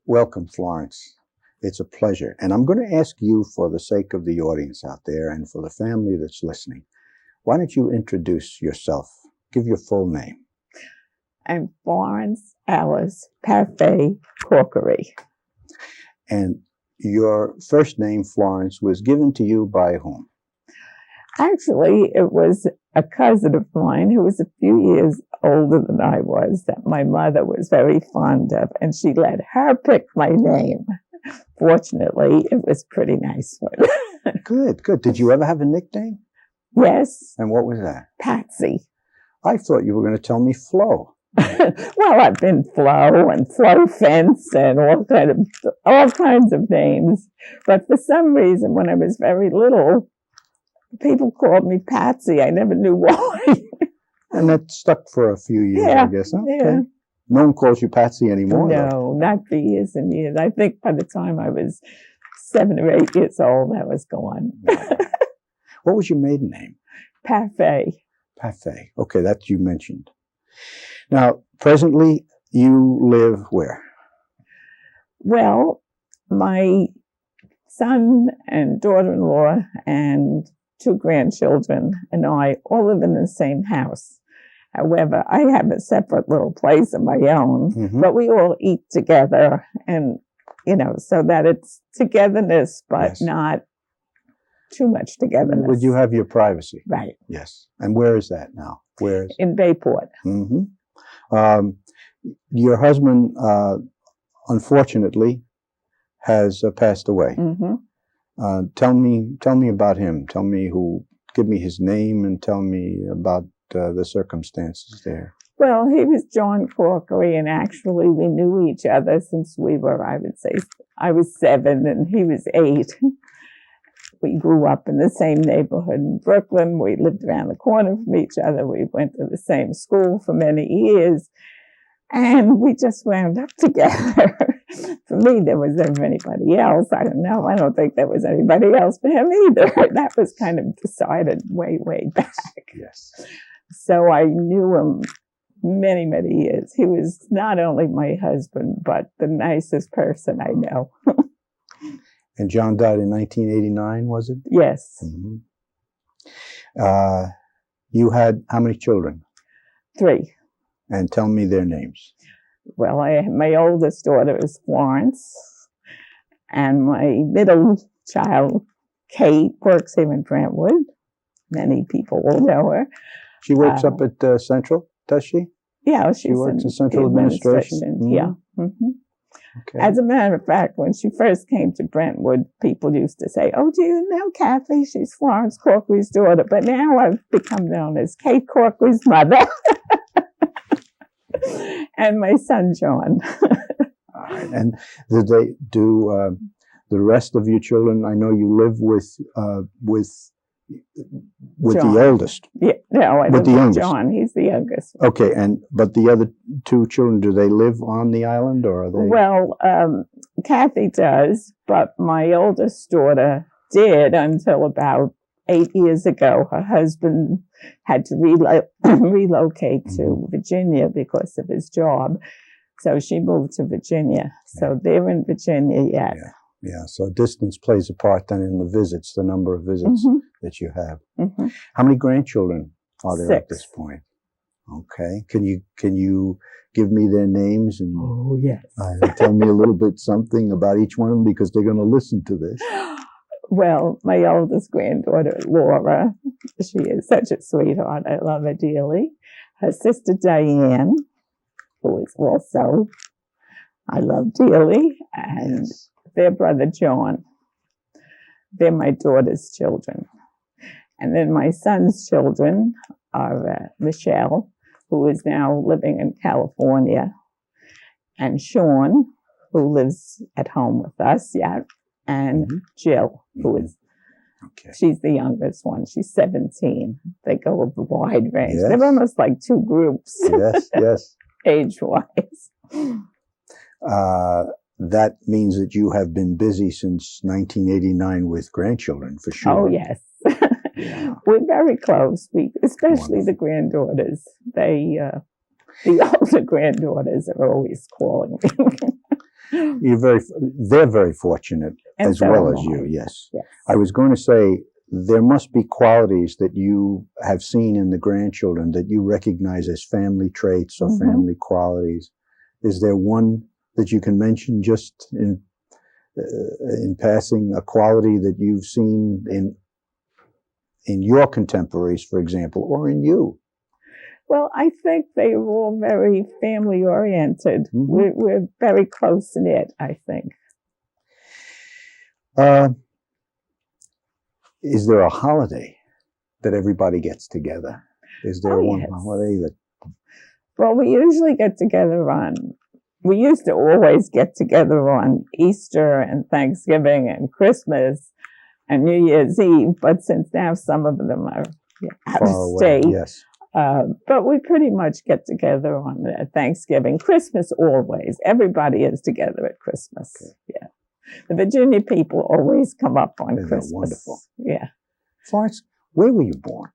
Welcome, Florence. It's a pleasure. And I'm going to ask you, for the sake of the audience out there and for the family that's listening, why don't you introduce yourself? Give your full name. I'm Florence Alice Parfait Corkery. And your first name, Florence, was given to you by whom? Actually, it was a cousin of mine who was a few years older than I was that my mother was very fond of, and she let her pick my name. Fortunately, it was a pretty nice one. Good, good. Did you ever have a nickname? Yes. And what was that? Patsy. I thought you were going to tell me Flo. Well, I've been Flo and Flo Fence and all kinds of names. But for some reason, when I was very little, people called me Patsy. I never knew why. And that stuck for a few years, Yeah, I guess. Okay. yeah. No one calls you Patsy anymore, though. No, not for years and years. I think by the time I was 7 or 8 years old, that was gone. What was your maiden name? Parfait. Parfait. Okay, that you mentioned. Now, presently, you live where? Well, my son and daughter-in-law and 2 grandchildren and I all live in the same house. However, I have a separate little place of my own, but we all eat together and, so that it's togetherness, but Yes. not too much togetherness. Would you have your privacy? Right. Yes. And where is that now? Where is? In Bayport. Your husband, unfortunately, has passed away. Tell me about him. Give me his name and tell me about the circumstances there. Well, he was John Corkery, and actually we knew each other since we were, I would say, I was 7 and he was 8. We grew up in the same neighborhood in Brooklyn. We lived around the corner from each other. We went to the same school for many years, and we just wound up together. For me, there was never anybody else. I don't know. I don't think there was anybody else for him either. That was kind of decided way, way back. Yes. So I knew him many, many years. He was not only my husband, but the nicest person I know. And John died in 1989, was it? Yes. You had how many children? 3. And tell me their names. Well, my oldest daughter is Florence, and my middle child, Kate, works here in Brentwood. Many people will know her. She works up at Central, does she? Yeah, She works in Central Administration. Yeah. Okay. As a matter of fact, when she first came to Brentwood, people used to say, "Oh, do you know Kathy? She's Florence Corkery's daughter." But now I've become known as Kate Corkery's mother. And my son, John. All right. And did they do the rest of your children? I know you live with the oldest. Yeah, no, I live the with youngest. John. He's the youngest. Okay, but the other 2 children, do they live on the island, or are they? Well, Kathy does, but my oldest daughter did until about 8 years ago. Her husband had to relocate to Virginia because of his job. So she moved to Virginia. So they're in Virginia yet. Yeah, so distance plays a part then in the visits, the number of visits that you have. How many grandchildren are there 6. at this point? Okay. Can you give me their names and yes. Tell me a little bit something about each one of them, because they're going to listen to this. Well, my oldest granddaughter, Laura, she is such a sweetheart. I love her dearly. Her sister, Diane, who is also I love dearly, and their brother, John. They're my daughter's children. And then my son's children are Michelle, who is now living in California, and Sean, who lives at home with us yet, and Jill, who is, she's the youngest one. She's 17. They go of a wide range. Yes. They're almost like 2 groups. Yes. Age-wise. That means that you have been busy since 1989 with grandchildren, for sure. Oh, yes. We're very close, especially the granddaughters. The older granddaughters are always calling me. they're very fortunate And as so well am as I. you, yes. Yes. I was going to say, there must be qualities that you have seen in the grandchildren that you recognize as family traits or family qualities. Is there one that you can mention just in passing, a quality that you've seen in your contemporaries, for example, or in you? Well, I think they were all very family-oriented. We're very close-knit, I think. Is there a holiday that everybody gets together? Is there one yes. holiday that... Well, we usually get together we used to always get together on Easter and Thanksgiving and Christmas and New Year's Eve, but since now some of them are out of state. Yes. But we pretty much get together on Thanksgiving. Christmas always. Everybody is together at Christmas. Okay. Yeah. The Virginia people always come up on Christmas. Wonderful. Yeah. Florence, where were you born?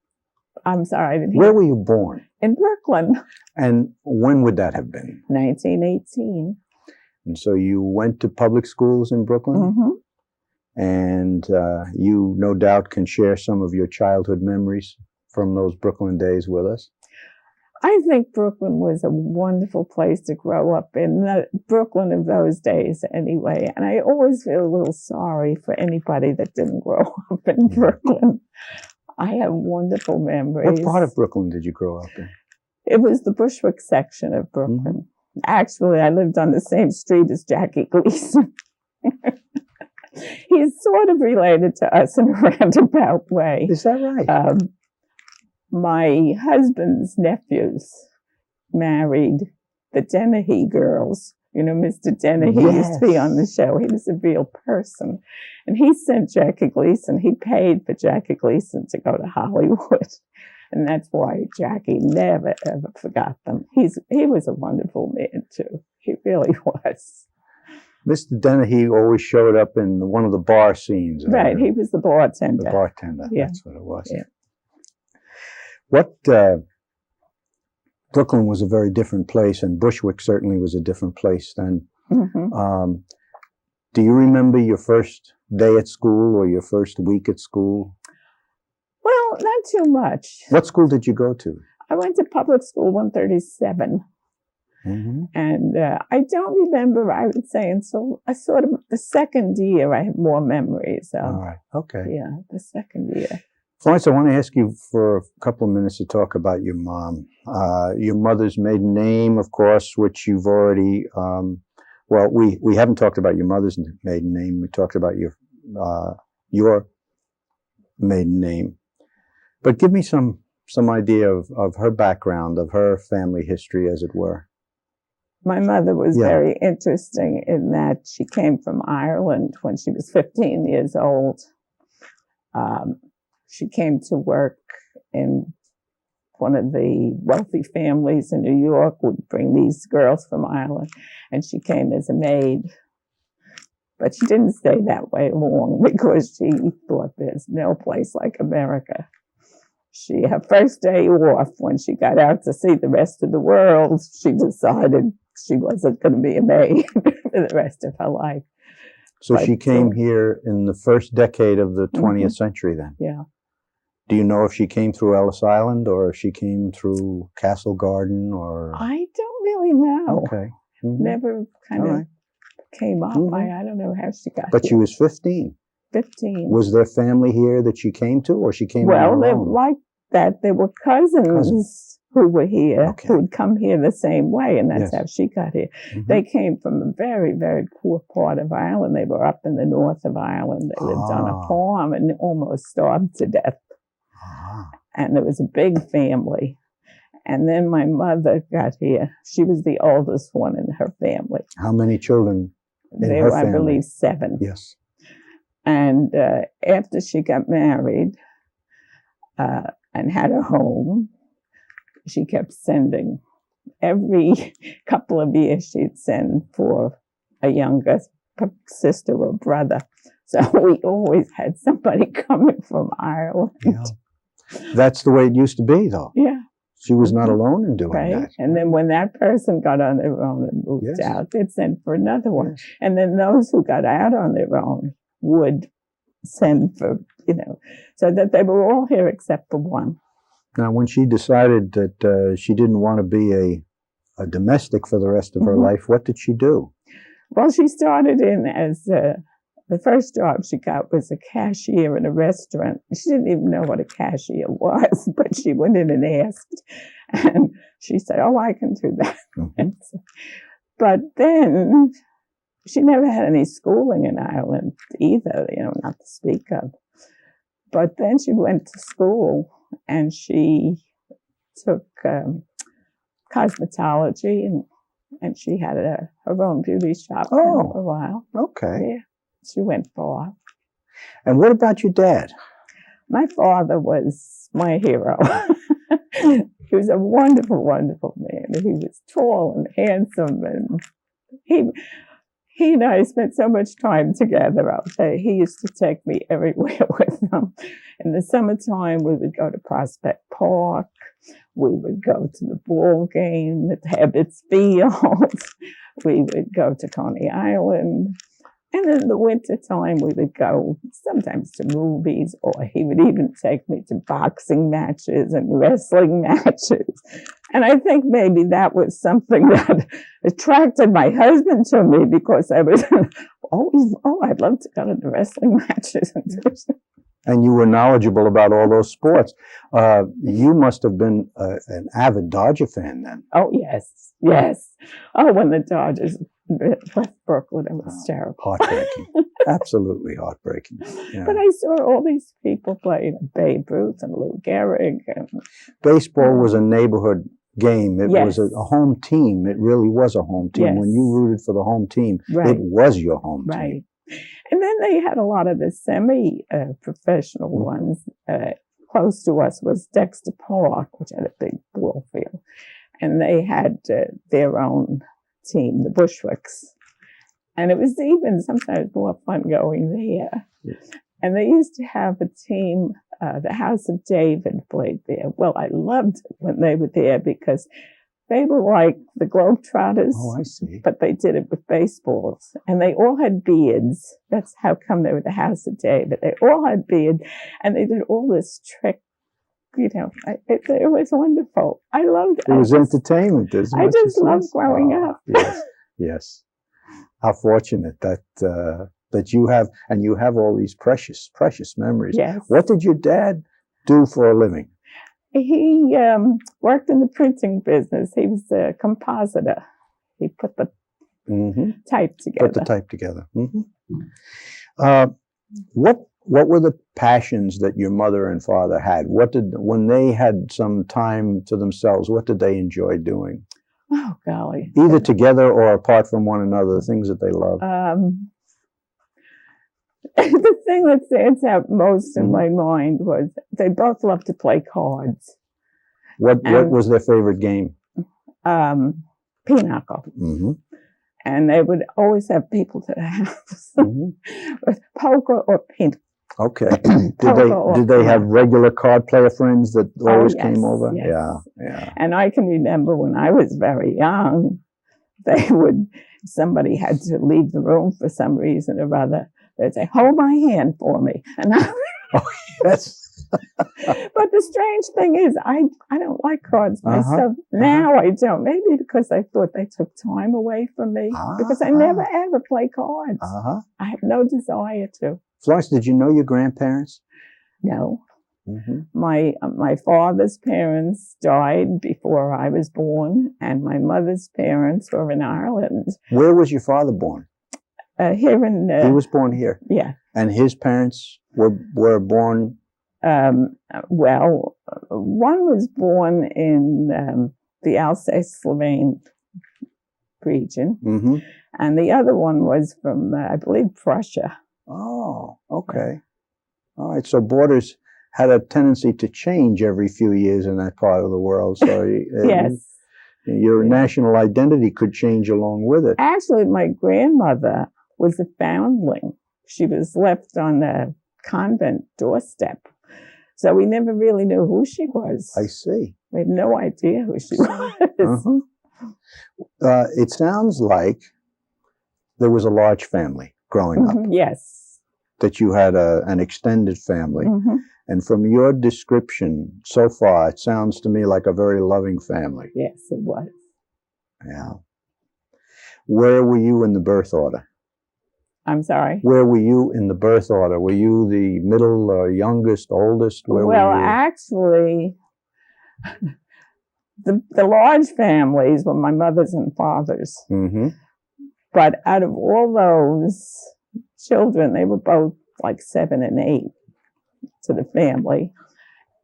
I'm sorry, I didn't hear. Where were you born? In Brooklyn. And when would that have been? 1918. And so you went to public schools in Brooklyn? And you no doubt can share some of your childhood memories from those Brooklyn days with us. I think Brooklyn was a wonderful place to grow up in, the Brooklyn of those days anyway. And I always feel a little sorry for anybody that didn't grow up in Brooklyn. I have wonderful memories. What part of Brooklyn did you grow up in? It was the Bushwick section of Brooklyn. Actually, I lived on the same street as Jackie Gleason. He's sort of related to us in a roundabout way. Is that right? My husband's nephews married the Dennehy girls. You know, Mr. Dennehy used to be on the show. He was a real person. And he sent Jackie Gleason, he paid for Jackie Gleason to go to Hollywood. And that's why Jackie never, ever forgot them. He was a wonderful man, too. He really was. Mr. Dennehy always showed up in one of the bar scenes. Right, he was the bartender. The bartender, yeah. That's what it was. Yeah. Brooklyn was a very different place, and Bushwick certainly was a different place then. Do you remember your first day at school or your first week at school? Well, not too much. What school did you go to? I went to public school 137. And I don't remember, I would say, until sort of the second year I have more memories of. All right, okay. Yeah, the second year. Florence, I want to ask you for a couple of minutes to talk about your mom. Your mother's maiden name, of course, which you've already, we haven't talked about your mother's maiden name. We talked about your maiden name. But give me some idea of her background, of her family history, as it were. My mother was very interesting in that she came from Ireland when she was 15 years old. She came to work in one of the wealthy families in New York, would bring these girls from Ireland, and she came as a maid. But she didn't stay that way long because she thought there's no place like America. Her first day off, when she got out to see the rest of the world, she decided she wasn't going to be a maid for the rest of her life. So she came here in the first decade of the 20th century then? Yeah. Do you know if she came through Ellis Island or if she came through Castle Garden or? I don't really know. Okay. Never kind of came up. I don't know how she got here. But she was 15. 15. Was there family here that she came to, or she came on her own? Like that. There were cousins who were here, who would come here the same way, and that's how she got here. They came from a very, very poor part of Ireland. They were up in the north of Ireland. They lived on a farm and almost starved to death. And there was a big family. And then my mother got here. She was the oldest one in her family. How many children in her family? I believe 7. Yes. And after she got married and had a home, she kept sending. Every couple of years, she'd send for a younger sister or brother. So we always had somebody coming from Ireland. Yeah. That's the way it used to be, though. Yeah. She was not alone in doing right? that. And then when that person got on their own and moved Yes. out, they'd send for another one. Yes. And then those who got out on their own would send for, so that they were all here except for one. Now, when she decided that she didn't want to be a domestic for the rest of her life, what did she do? Well, she started in as the first job she got was a cashier in a restaurant. She didn't even know what a cashier was, but she went in and asked. And she said, "Oh, I can do that." Mm-hmm. But then she never had any schooling in Ireland either, not to speak of. But then she went to school and she took cosmetology and she had her own beauty shop for a while. Okay. Yeah, she went far. And what about your dad? My father was my hero. He was a wonderful, wonderful man. He was tall and handsome, and he and I spent so much time together. I'll tell you, he used to take me everywhere with him. In the summertime, we would go to Prospect Park. We would go to the ball game at Habits Field. We would go to Coney Island. And in the wintertime, we would go sometimes to movies, or he would even take me to boxing matches and wrestling matches. And I think maybe that was something that attracted my husband to me, because I was always, I'd love to go to the wrestling matches. And you were knowledgeable about all those sports. You must have been an avid Dodger fan then. Oh, yes, yes. Oh, when the Dodgers left Brooklyn, it was terrible. Heartbreaking. Absolutely heartbreaking. Yeah. But I saw all these people playing, Babe Ruth and Lou Gehrig. Baseball was a neighborhood game. It Yes. was a home team. It really was a home team. Yes. When you rooted for the home team, Right. it was your home Right. team. And then they had a lot of the semi-professional ones. Close to us was Dexter Park, which had a big ball field. And they had their own team, the Bushwicks. And it was even sometimes more fun going there. Yes. And they used to have a team, the House of David played there. Well, I loved it when they were there, because they were like the Globetrotters. Oh, I see. But they did it with baseballs. And they all had beards. That's how come they were the House of David. They all had beards. And they did all this trick. It was wonderful. I loved it. It was entertainment. I just loved growing up. Yes, yes. How fortunate that you have, and you have all these precious, precious memories. Yes. What did your dad do for a living? He worked in the printing business. He was a compositor. He put the type together. Put the type together. What were the passions that your mother and father had? When they had some time to themselves, what did they enjoy doing? Oh, golly. Either together or apart from one another, the things that they loved. The thing that stands out most in my mind was they both loved to play cards. What was their favorite game? Pinochle. Mm-hmm. And they would always have people to the house with poker or pinochle. Okay. Did they have regular card player friends that always came over? Yes. Yeah. And I can remember when I was very young, somebody had to leave the room for some reason or other. They'd say, "Hold my hand for me." And Yes. But the strange thing is, I don't like cards myself. Now I don't. Maybe because I thought they took time away from me. Because I never ever play cards. I have no desire to. Florence, did you know your grandparents? No. Mm-hmm. My father's parents died before I was born, and my mother's parents were in Ireland. Where was your father born? Here in... he was born here? Yeah. And his parents were born... Well, one was born in the Alsace-Lorraine region, and the other one was from, I believe, Prussia. Oh, okay. All right. So borders had a tendency to change every few years in that part of the world. So yes, your national identity could change along with it. Actually, my grandmother was a foundling. She was left on a convent doorstep. So we never really knew who she was. I see. We had no idea who she was. It sounds like there was a large family growing up. Yes. That you had an extended family. And from your description so far, it sounds to me like a very loving family. Yes, it was. Yeah. Where were you in the birth order? I'm sorry? Where were you in the birth order? Were you the middle or youngest, oldest? Where were you? Actually, the large families were my mother's and father's. But out of all those children, they were both like 7 and 8 to the family.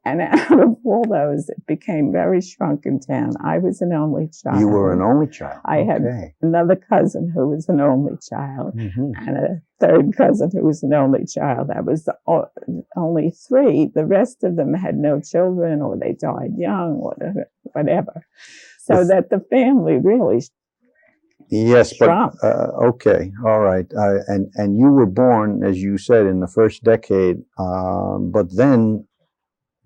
And out of all those, it became very shrunken down. I was an only child. You were an only child. I had another cousin who was an only child, and a third cousin who was an only child. That was the only 3. The rest of them had no children, or they died young, or whatever. So that the family really shrunk. But okay, all right. And you were born, as you said, in the first decade, but then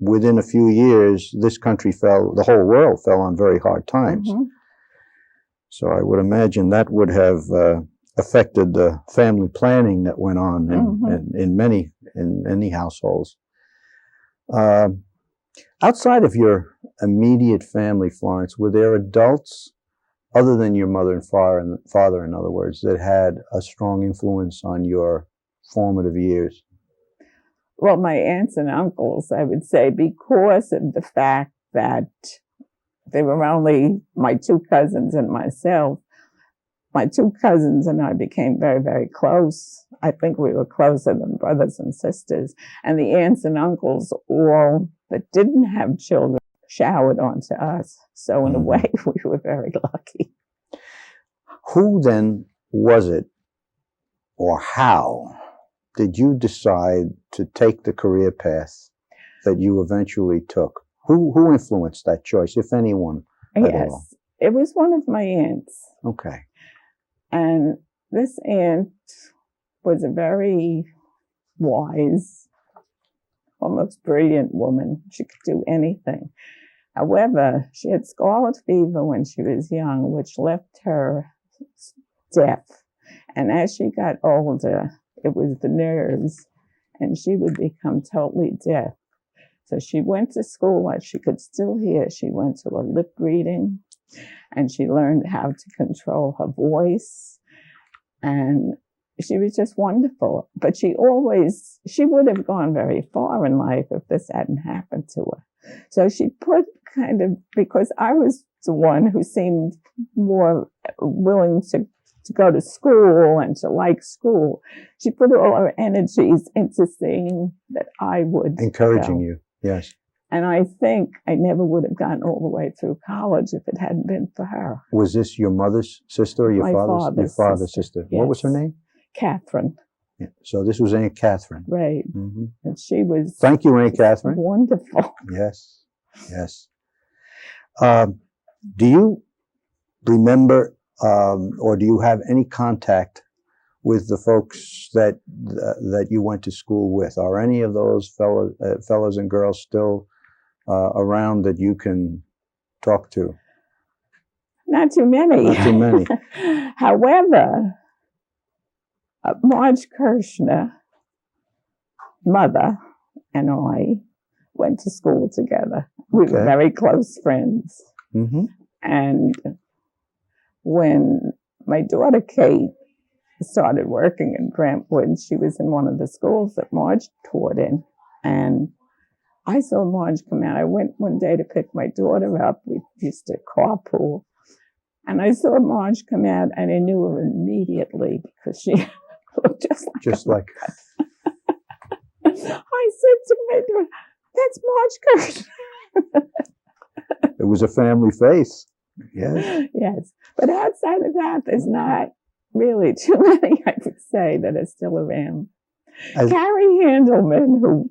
within a few years, this country the whole world fell on very hard times. So I would imagine that would have affected the family planning that went on in many households. Outside of your immediate family, Florence, were there adults other than your mother and father, in other words, that had a strong influence on your formative years? Well, my aunts and uncles, I would say, because of the fact that they were only my 2 cousins and myself, my 2 cousins and I became very, very close. I think we were closer than brothers and sisters. And the aunts and uncles, all that didn't have children, showered onto us. So in a way, we were very lucky. Who then was it, or how did you decide to take the career path that you eventually took? Who influenced that choice, if anyone at all? It was one of my aunts. Okay. And this aunt was a very wise, almost brilliant woman. She could do anything. However, she had scarlet fever when she was young, which left her deaf. And as she got older, it was the nerves, and she would become totally deaf. So she went to school while she could still hear. She went to a lip reading, and she learned how to control her voice. And she was just wonderful. But she would have gone very far in life if this hadn't happened to her. So she put because I was the one who seemed more willing to go to school and to like school, she put all her energies into seeing that I would encouraging you. Yes. And I think I never would have gotten all the way through college if it hadn't been for her. Was this your mother's sister or your father's sister? Yes. What was her name? Catherine. Yeah. So this was Aunt Catherine. Right. And she was... Thank you, Aunt Catherine. Wonderful. Yes. Yes. Do you remember or do you have any contact with the folks that you went to school with? Are any of those fellows and girls still around that you can talk to? Not too many. Not too many. However, Marge Kirshner, mother, and I went to school together. We were very close friends. And when my daughter Kate started working in Brentwood, she was in one of the schools that Marge taught in. And I saw Marge come out. I went one day to pick my daughter up. We used to carpool. And I saw Marge come out, and I knew her immediately because she looked just like her. I said to my daughter, "That's Marge Kirshner." It was a family face. Yes. Yes. But outside of that, there's not really too many, I would say, that are still around. Carrie Handelman,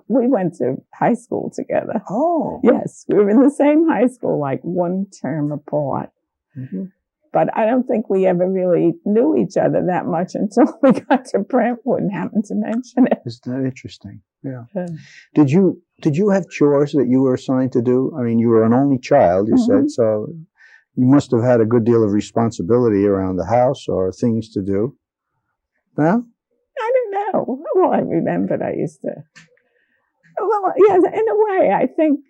we went to high school together. Oh. Yes. We were in the same high school, like one term apart. But I don't think we ever really knew each other that much until we got to Brentwood and happened to mention it. Isn't that interesting? Yeah. Did you have chores that you were assigned to do? I mean, you were an only child, you said, so you must have had a good deal of responsibility around the house or things to do. No? I don't know. Well, I remembered I used to. Well, yes, in a way, I think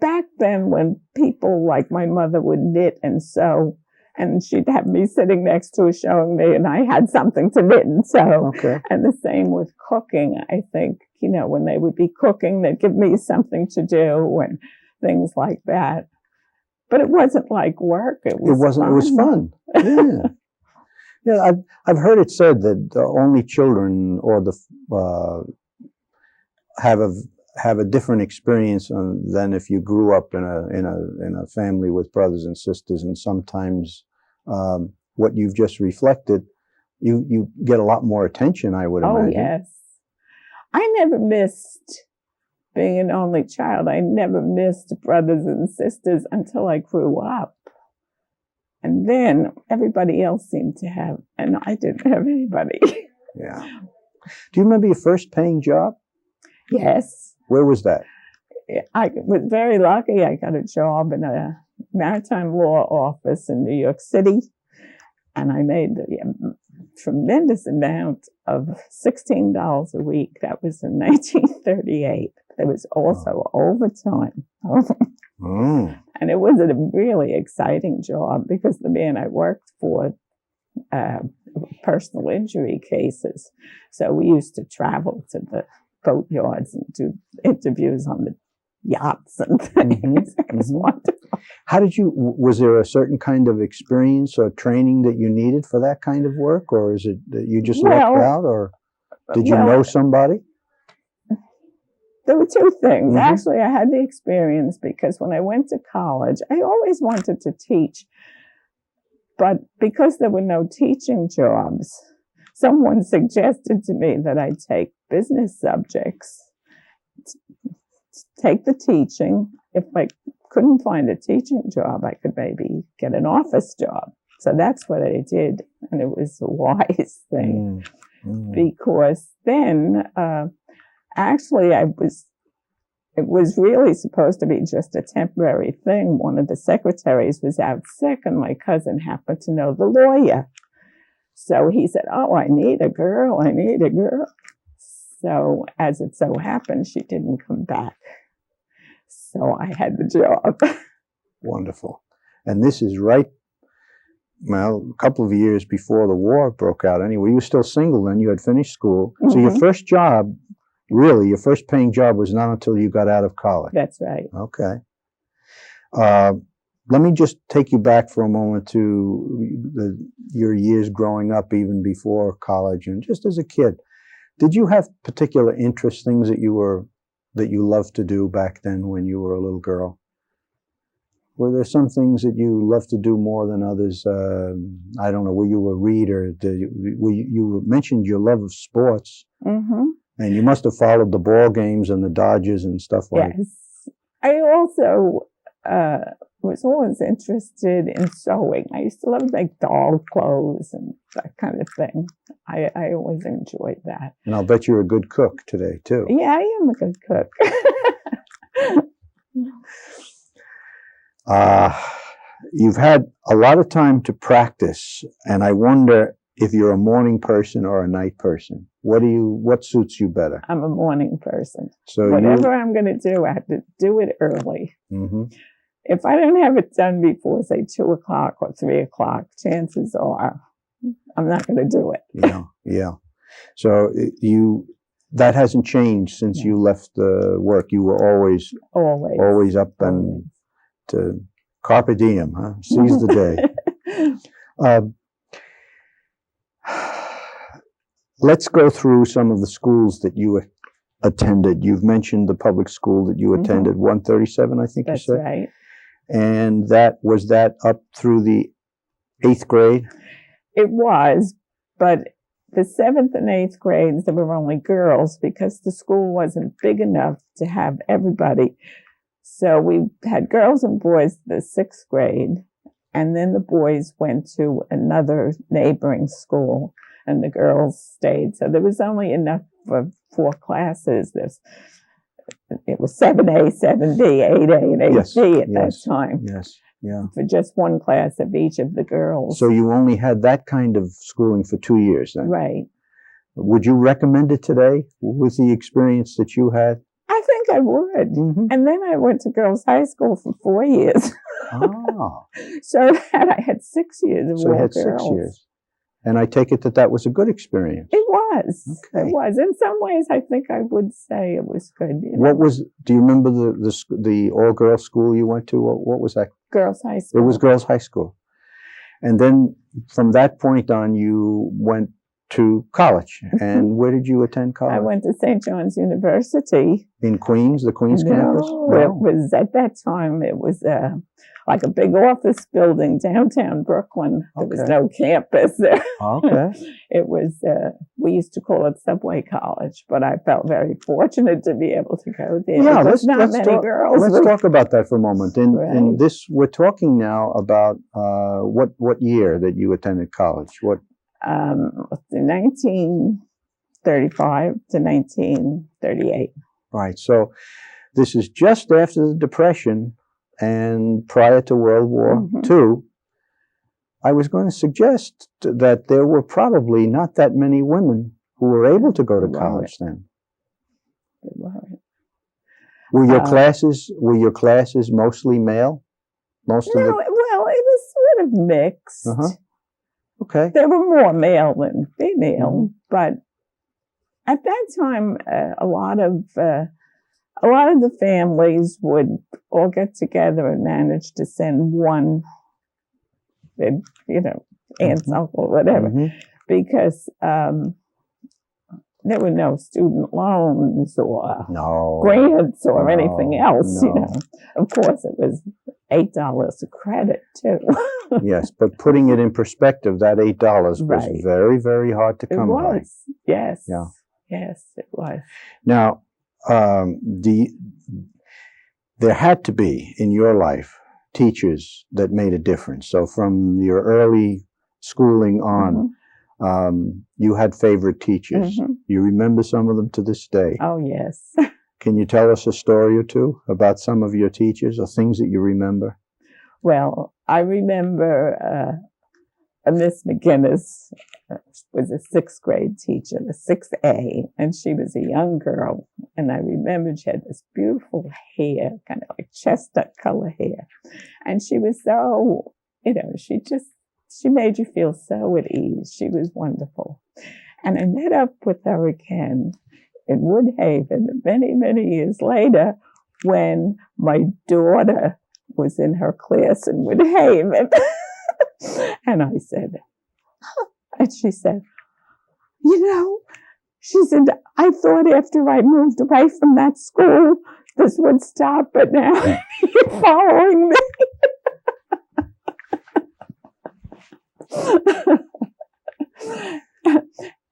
back then when people like my mother would knit and sew, and she'd have me sitting next to her showing me, and I had something to knit and sew. Okay. And the same with cooking. I think, when they would be cooking, they'd give me something to do and things like that. But it wasn't like work. It was fun. It was fun. Yeah. Yeah, I've heard it said that only children or the have a different experience than if you grew up in a family with brothers and sisters, and sometimes what you've just reflected, you get a lot more attention, I would imagine. Oh yes, I never missed being an only child. I never missed brothers and sisters until I grew up. And then everybody else seemed to have, and I didn't have anybody. Yeah. Do you remember your first paying job? Yes. Where was that? I was very lucky. I got a job in a maritime law office in New York City, and I made a tremendous amount of $16 a week. That was in 1938. There was also overtime. And it was a really exciting job because the man I worked for, personal injury cases. So we used to travel to the boat yards and do interviews on the yachts and things. It was wonderful. Was there a certain kind of experience or training that you needed for that kind of work? Or is it that you just lucked out? Or did you know somebody? There were two things. Actually, I had the experience because when I went to college, I always wanted to teach. But because there were no teaching jobs, someone suggested to me that I take business subjects, take the teaching. If I couldn't find a teaching job, I could maybe get an office job. So that's what I did. And it was a wise thing because then... actually, it was really supposed to be just a temporary thing. One of the secretaries was out sick, and my cousin happened to know the lawyer. So he said, I need a girl. So as it so happened, she didn't come back. So I had the job. Wonderful. And this is a couple of years before the war broke out. Anyway, you were still single then. You had finished school. So your first job... Really, your first paying job was not until you got out of college. That's right. Okay. Let me just take you back for a moment to your years growing up, even before college, and just as a kid. Did you have particular interests, things that you loved to do back then when you were a little girl? Were there some things that you loved to do more than others? I don't know. Were you a reader? You mentioned your love of sports. And you must have followed the ball games and the Dodgers and stuff like that. Yes. I also was always interested in sewing. I used to love like doll clothes and that kind of thing. I always enjoyed that. And I'll bet you're a good cook today, too. Yeah, I am a good cook. You've had a lot of time to practice, and I wonder if you're a morning person or a night person. What suits you better? I'm a morning person. So whatever I'm going to do, I have to do it early. If I don't have it done before, say, 2 o'clock or 3 o'clock, chances are I'm not going to do it. Yeah. So that hasn't changed since you left work. You were always up and to carpe diem, huh? Seize the day. Let's go through some of the schools that you attended. You've mentioned the public school that you attended, 137, I think you said. That's right. And was that up through the 8th grade? It was, but the 7th and 8th grades, there were only girls because the school wasn't big enough to have everybody. So we had girls and boys the 6th grade, And then the boys went to another neighboring school, and the girls stayed. So there was only enough for 4 classes. It was 7A, 7B, 8A, and 8B at that time. Yes, yeah. For just one class of each of the girls. So you only had that kind of schooling for 2 years then? Right. Would you recommend it today with the experience that you had? I think I would. Mm-hmm. And then I went to girls' high school for 4 years. Oh. So that I had 6 years of all girls. So you had 6 years. And I take it that was a good experience. It was. Okay. It was. In some ways, I think I would say it was good. Do you remember the all-girls school you went to? What was that? Girls' high school. It was girls' high school. And then from that point on, you went to college. And where did you attend college? I went to St. John's University. In Queens, the Queens campus? No, it was, at that time, it was like a big office building downtown Brooklyn. There was no campus there. Okay. It was, we used to call it Subway College, but I felt very fortunate to be able to go there. Yeah, let's talk about that for a moment. In this, we're talking now about what year that you attended college? 1935 to 1938. Right. So this is just after the Depression and prior to World War II. I was going to suggest that there were probably not that many women who were able to go to college then. Were your classes mostly male? Well, it was sort of mixed. Okay. There were more male than female, but at that time, a lot of the families would all get together and manage to send one, aunt's uncle, whatever, because there were no student loans or grants or anything else. Of course, it was $8 a credit too. Yes, but putting it in perspective, that $8 was very, very hard to come by. It was. Yes. Yeah. Yes, it was. Now, there had to be in your life teachers that made a difference. So from your early schooling on, you had favorite teachers. You remember some of them to this day? Oh, yes. Can you tell us a story or two about some of your teachers or things that you remember? Well, I remember Miss McGinnis was a 6th grade teacher, the 6A, and she was a young girl. And I remember she had this beautiful hair, kind of like chestnut color hair. And she was so, she made you feel so at ease. She was wonderful. And I met up with her again in Woodhaven many, many years later when my daughter was in her class in Woodhaven. And I said, and she said, she said, I thought after I moved away from that school, this would stop, but now you're following me.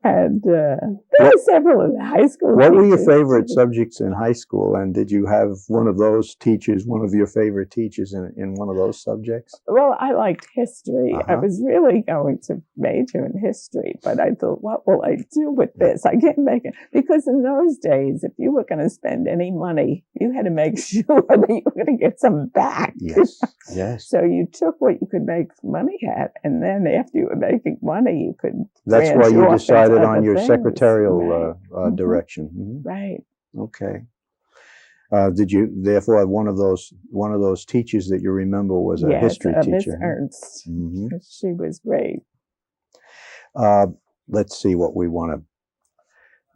And there were several in the high school. What were your favorite subjects in high school? And did you have one of those teachers, one of your favorite teachers in one of those subjects? Well, I liked history. I was really going to major in history, but I thought, what will I do with this? I can't make it. Because in those days, if you were going to spend any money, you had to make sure that you were going to get some back. Yes, yes. So you took what you could make money at, and then after you were making money, you could. That's why you decided on your secretarial direction. Right. Okay. Did you therefore have one of those teachers that you remember was a history teacher? Miss Ernst. She was great. Let's see what we want to.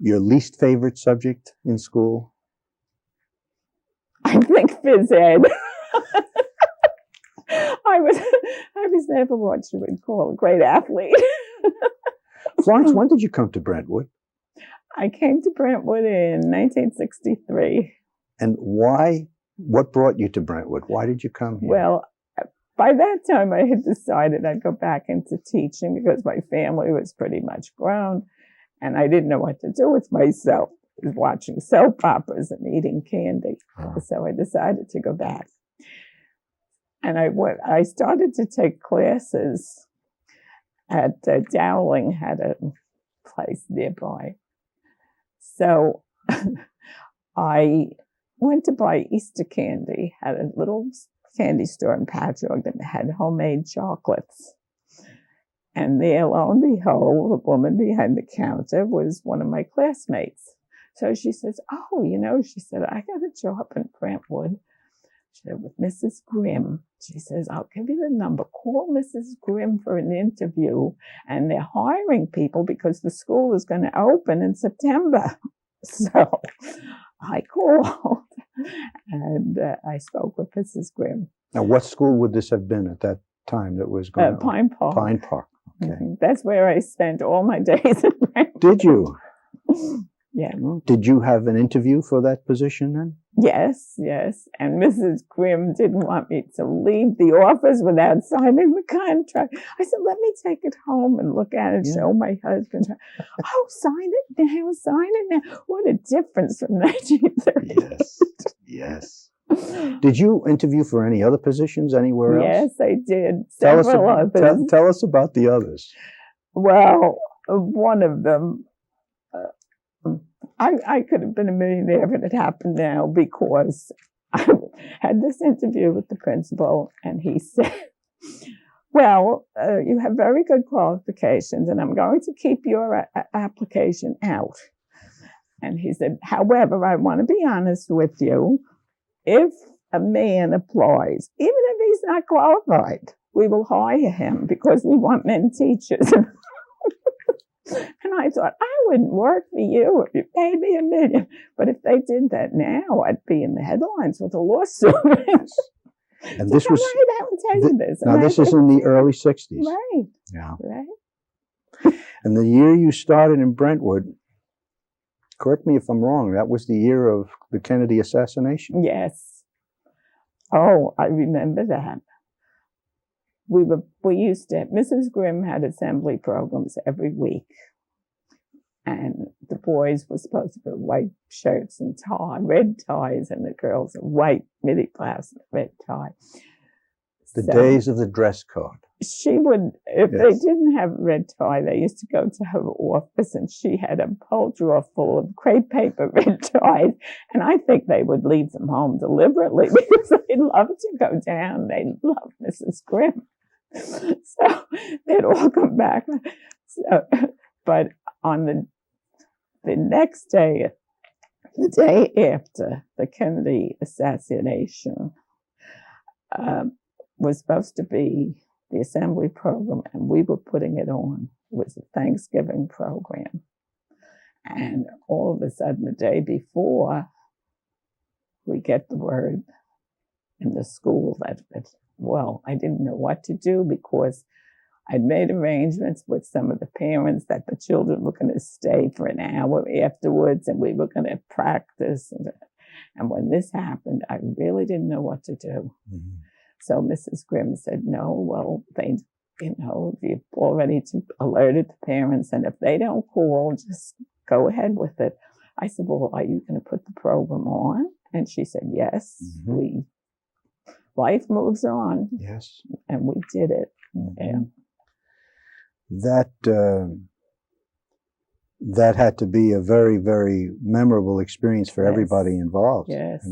Your least favorite subject in school? I think phys ed. I was never what you would call a great athlete. Florence, when did you come to Brentwood? I came to Brentwood in 1963. And why? What brought you to Brentwood? Why did you come here? Well, by that time I had decided I'd go back into teaching because my family was pretty much grown and I didn't know what to do with myself. I was watching soap operas and eating candy. So I decided to go back. And I started to take classes at Dowling, had a place nearby. So I went to buy Easter candy, had a little candy store in Patchogue that had homemade chocolates. And there, lo and behold, the woman behind the counter was one of my classmates. So she says, oh, she said, I got a job in Brentwood. She said, with Mrs. Grimm. She says, I'll give you the number. Call Mrs. Grimm for an interview. And they're hiring people because the school is going to open in September. So I called and I spoke with Mrs. Grimm. Now, what school would this have been at that time that was going on? Pine Park. Pine Park. Okay. Mm-hmm. That's where I spent all my days in Brentwood. Did you? Yeah. Did you have an interview for that position then? Yes. And Mrs. Grimm didn't want me to leave the office without signing the contract. I said, let me take it home and look at it, show my husband. Oh, sign it now. What a difference from 1930. Yes. Did you interview for any other positions anywhere else? Yes, I did. Tell us about the others. Well, one of them, I could have been a millionaire if it had happened now, because I had this interview with the principal and he said, well, you have very good qualifications and I'm going to keep your application out. And he said, however, I want to be honest with you. If a man applies, even if he's not qualified, we will hire him because we want men teachers. And I thought, I wouldn't work for you if you paid me $1 million. But if they did that now, I'd be in the headlines with a lawsuit. And this was right out and tell you this. Now, this is in the early 60s. Right. Yeah. Right. And the year you started in Brentwood, correct me if I'm wrong, that was the year of the Kennedy assassination. Yes. Oh, I remember that. We used to, Mrs. Grimm had assembly programs every week. And the boys were supposed to wear white shirts and red ties, and the girls a white midi blouse and a red tie. The days of the dress code. She would, if they didn't have a red tie, they used to go to her office and she had a whole drawer full of crepe paper red ties. And I think they would leave them home deliberately because they loved to go down. They loved Mrs. Grimm. So they'd all come back. So, but on the next day, the day after the Kennedy assassination, was supposed to be the assembly program, and we were putting it on. It was a Thanksgiving program. And all of a sudden, the day before, we get the word in the school that well, I didn't know what to do because I'd made arrangements with some of the parents that the children were going to stay for an hour afterwards and we were going to practice. And when this happened, I really didn't know what to do. Mm-hmm. So Mrs. Grimm said, no, well, you've already alerted the parents, and if they don't call, just go ahead with it. I said, well, are you going to put the program on? And she said, yes, mm-hmm. Life moves on. Yes. And we did it. Mm-hmm. Yeah. That had to be a very, very memorable experience for everybody involved. Yes.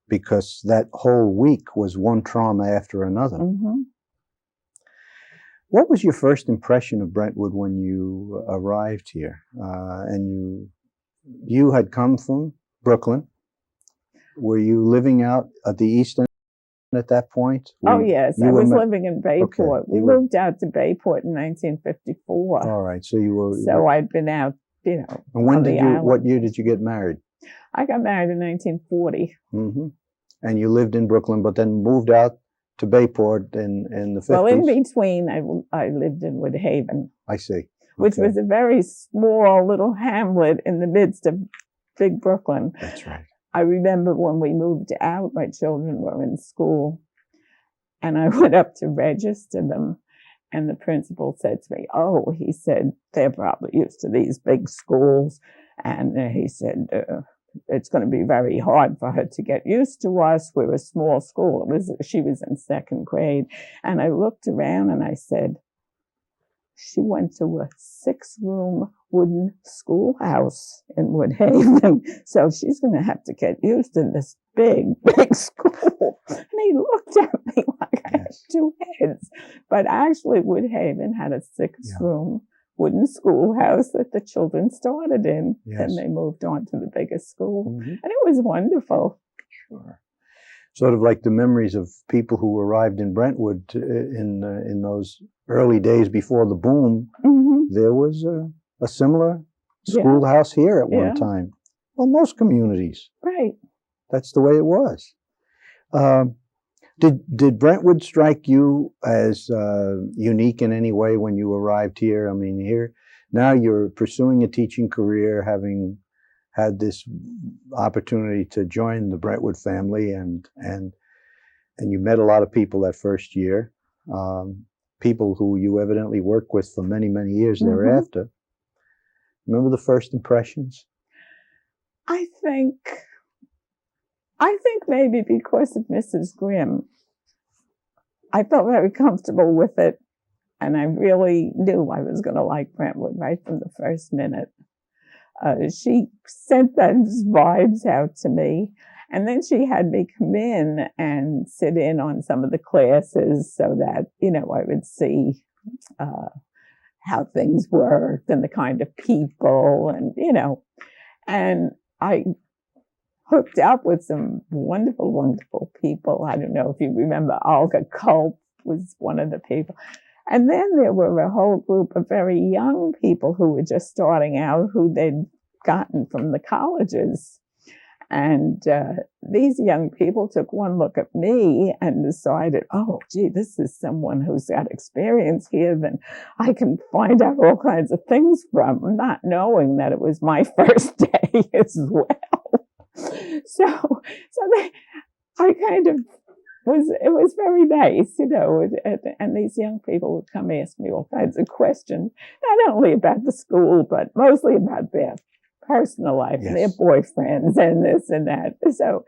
Because that whole week was one trauma after another. Mm-hmm. What was your first impression of Brentwood when you arrived here? And you had come from Brooklyn. Were you living out at the East End at that point? Yes, I was living in Bayport. Okay. We moved out to Bayport in 1954. All right, so you were. So I'd been out, And what year did you get married? I got married in 1940. Mm-hmm. And you lived in Brooklyn, but then moved out to Bayport in the 50s? Well, in between, I lived in Woodhaven. I see. Okay. Which was a very small little hamlet in the midst of big Brooklyn. That's right. I remember when we moved out, my children were in school, and I went up to register them, and the principal said to me, he said, they're probably used to these big schools, and he said, it's going to be very hard for her to get used to us. We're a small school. She was in second grade. And I looked around and I said, she went to a 6-room wooden schoolhouse in Woodhaven. So she's going to have to get used to this big, big school. And he looked at me like I had 2 heads. But actually, Woodhaven had a 6-room wooden schoolhouse that the children started in. And they moved on to the biggest school. And it was wonderful. Sure. Sort of like the memories of people who arrived in Brentwood in those early days before the boom. There was a similar schoolhouse here at one time. Well, most communities. Right. That's the way it was. Did Brentwood strike you as unique in any way when you arrived here? I mean, here now you're pursuing a teaching career, having had this opportunity to join the Brentwood family, and you met a lot of people that first year, people who you evidently worked with for many, many years thereafter. Remember the first impressions? I think maybe because of Mrs. Grimm, I felt very comfortable with it, and I really knew I was going to like Brentwood right from the first minute. She sent those vibes out to me, and then she had me come in and sit in on some of the classes so that, I would see how things worked and the kind of people, and I hooked up with some wonderful, wonderful people. I don't know if you remember, Olga Culp was one of the people. And then there were a whole group of very young people who were just starting out, who they'd gotten from the colleges. And these young people took one look at me and decided, oh, gee, this is someone who's got experience here, then I can find out all kinds of things from, not knowing that it was my first day as well. So I kind of it was very nice, and these young people would come ask me all kinds of questions, not only about the school, but mostly about their personal life, and their boyfriends and this and that. So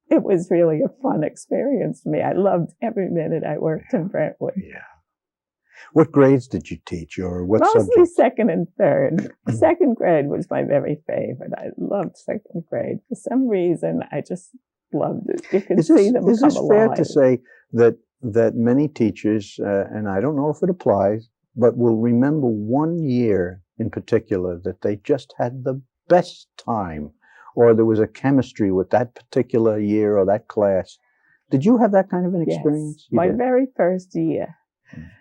it was really a fun experience for me. I loved every minute I worked in Brentwood. Yeah. What grades did you teach, or what Mostly subjects? Second and third. Second grade was my very favorite. I loved second grade. For some reason, I just loved it. You could see them come alive. Is this fair to say that many teachers, and I don't know if it applies, but will remember one year in particular that they just had the best time, or there was a chemistry with that particular year or that class? Did you have that kind of an experience? Yes, my very first year.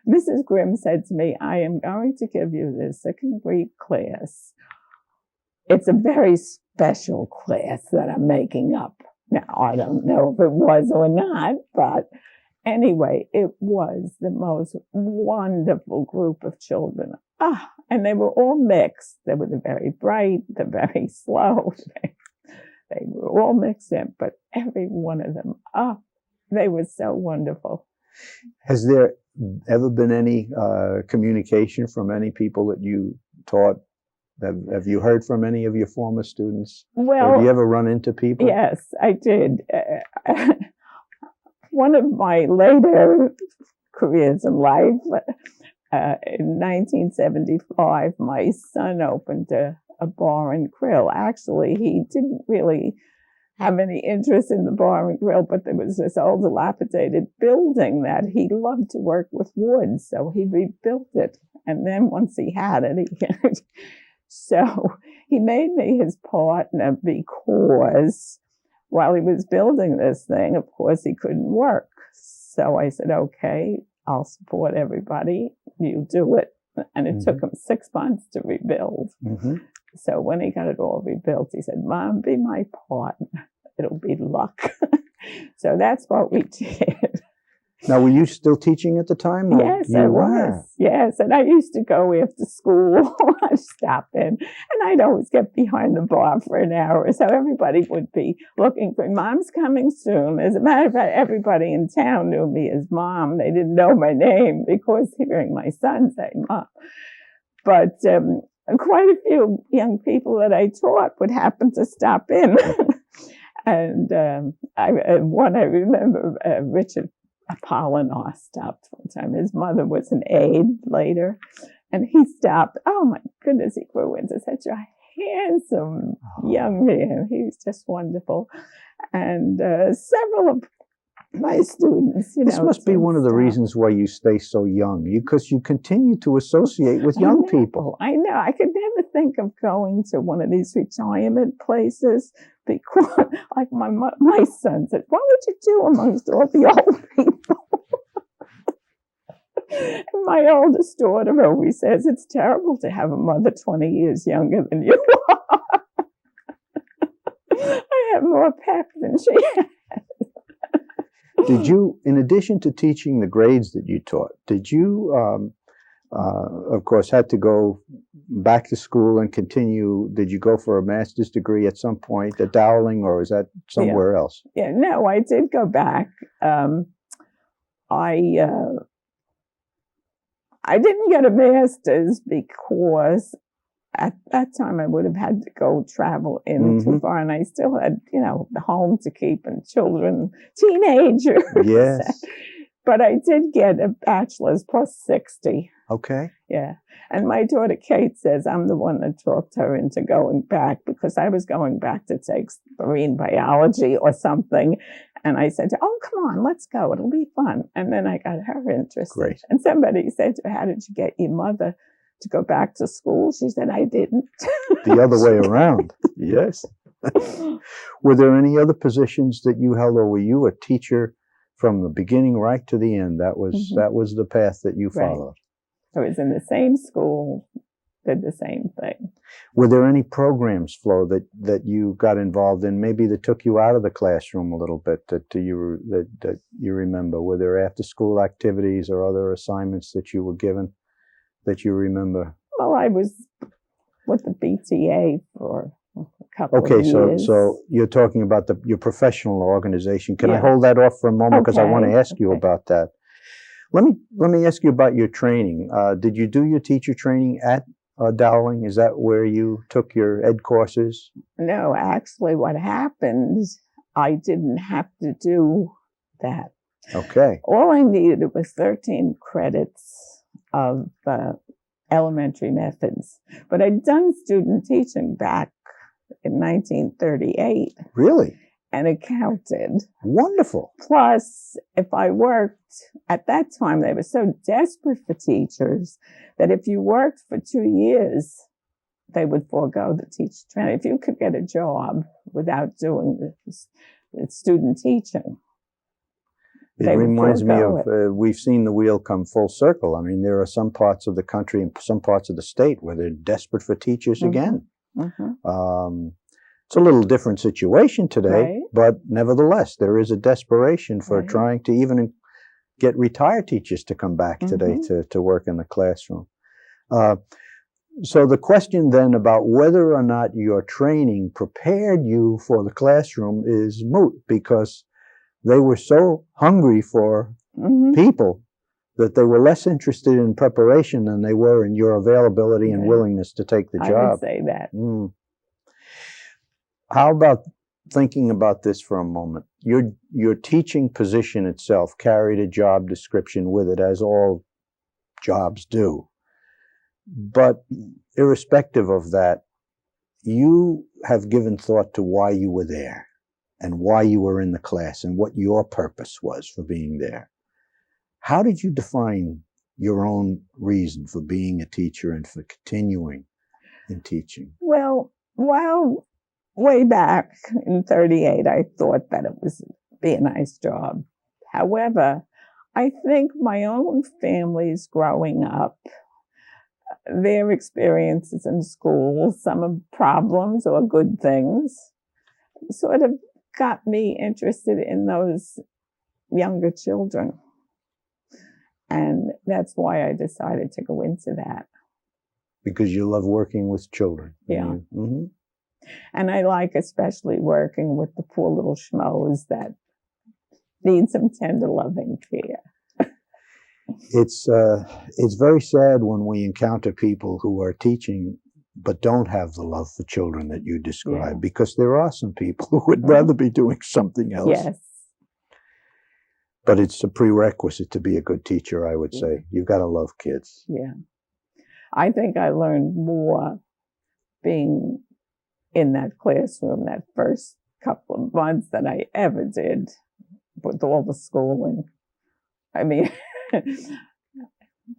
Mrs. Grimm said to me, I am going to give you this second grade class. It's a very special class that I'm making up. Now, I don't know if it was or not, but anyway, it was the most wonderful group of children. And they were all mixed. They were the very bright, the very slow. They were all mixed in, but every one of them, they were so wonderful. Has there ever been any communication from any people that you taught? Have you heard from any of your former students? Well, or have you ever run into people? Yes, I did. One of my later careers in life, in 1975, my son opened a bar and grill. Actually, he didn't really have any interest in the bar and grill, but there was this old dilapidated building that he loved to work with wood, so he rebuilt it. And then once he had it, so he made me his partner because while he was building this thing, of course, he couldn't work. So I said, okay, I'll support everybody. You do it. And it took him 6 months to rebuild. So when he got it all rebuilt, he said, Mom, be my partner. It'll be luck. So that's what we did. Now, were you still teaching at the time? Yes, I was. Yes, and I used to go after school. I'd stop in, and I'd always get behind the bar for an hour. So everybody would be looking for, Mom's coming soon. As a matter of fact, everybody in town knew me as Mom. They didn't know my name because hearing my son say Mom. But quite a few young people that I taught would happen to stop in. And I remember Richard Apollinaire stopped one time. His mother was an aide later, and he stopped. Oh my goodness, he grew into such a handsome young man. He was just wonderful. And several of my students, This must be one of the reasons why you stay so young, because you continue to associate with young people. I know. I could never think of going to one of these retirement places because, like my son said, what would you do amongst all the old people? And my oldest daughter always says, it's terrible to have a mother 20 years younger than you are. I have more pep than she has. Did you, in addition to teaching the grades that you taught, did you, of course, had to go back to school and continue? Did you go for a master's degree at some point at Dowling, or is that somewhere else? Yeah, no, I did go back. I didn't get a master's because at that time I would have had to go travel in too far, and I still had, the home to keep and children, teenagers. Yes. But I did get a bachelor's plus 60. Okay. Yeah. And my daughter Kate says I'm the one that talked her into going back, because I was going back to take marine biology or something. And I said, oh, come on, let's go. It'll be fun. And then I got her interested. Great. And somebody said to her, how did you get your mother to go back to school? She said, I didn't. The other way around. Yes. Were there any other positions that you held, or were you a teacher from the beginning right to the end? That was the path that you followed. I was in the same school, did the same thing. Were there any programs, Flo, that you got involved in, maybe that took you out of the classroom a little bit, that you remember? Were there after-school activities or other assignments that you were given that you remember? Well, I was with the BTA for a couple of years. Okay, so you're talking about your professional organization. Can I hold that off for a moment, because I want to ask you about that. Let me ask you about your training. Did you do your teacher training at Dowling? Is that where you took your ed courses? No, actually what happened, I didn't have to do that. Okay. All I needed was 13 credits of elementary methods. But I'd done student teaching back in 1938. Really? And it counted. Wonderful. Plus, if I worked, at that time, they were so desperate for teachers that if you worked for 2 years, they would forego the teacher training. If you could get a job without doing the student teaching. It reminds me of, we've seen the wheel come full circle. I mean, there are some parts of the country and some parts of the state where they're desperate for teachers again. It's a little different situation today, but nevertheless, there is a desperation for trying to even get retired teachers to come back today to work in the classroom. So the question then about whether or not your training prepared you for the classroom is moot, because they were so hungry for people that they were less interested in preparation than they were in your availability and willingness to take the job. I would say that. How about thinking about this for a moment? Your teaching position itself carried a job description with it, as all jobs do. But irrespective of that, you have given thought to why you were there and why you were in the class and what your purpose was for being there. How did you define your own reason for being a teacher and for continuing in teaching? Well, way back in 38, I thought that it was be a nice job. However, I think my own family's growing up, their experiences in school, some of problems or good things, sort of got me interested in those younger children. And that's why I decided to go into that. Because you love working with children. Yeah. And I like especially working with the poor little schmoes that need some tender, loving care. It's very sad when we encounter people who are teaching but don't have the love for children that you describe, Yeah. because there are some people who would rather be doing something else. Yes. But it's a prerequisite to be a good teacher, I would say. You've got to love kids. Yeah. I think I learned more being in that classroom that first couple of months than I ever did with all the schooling. I mean,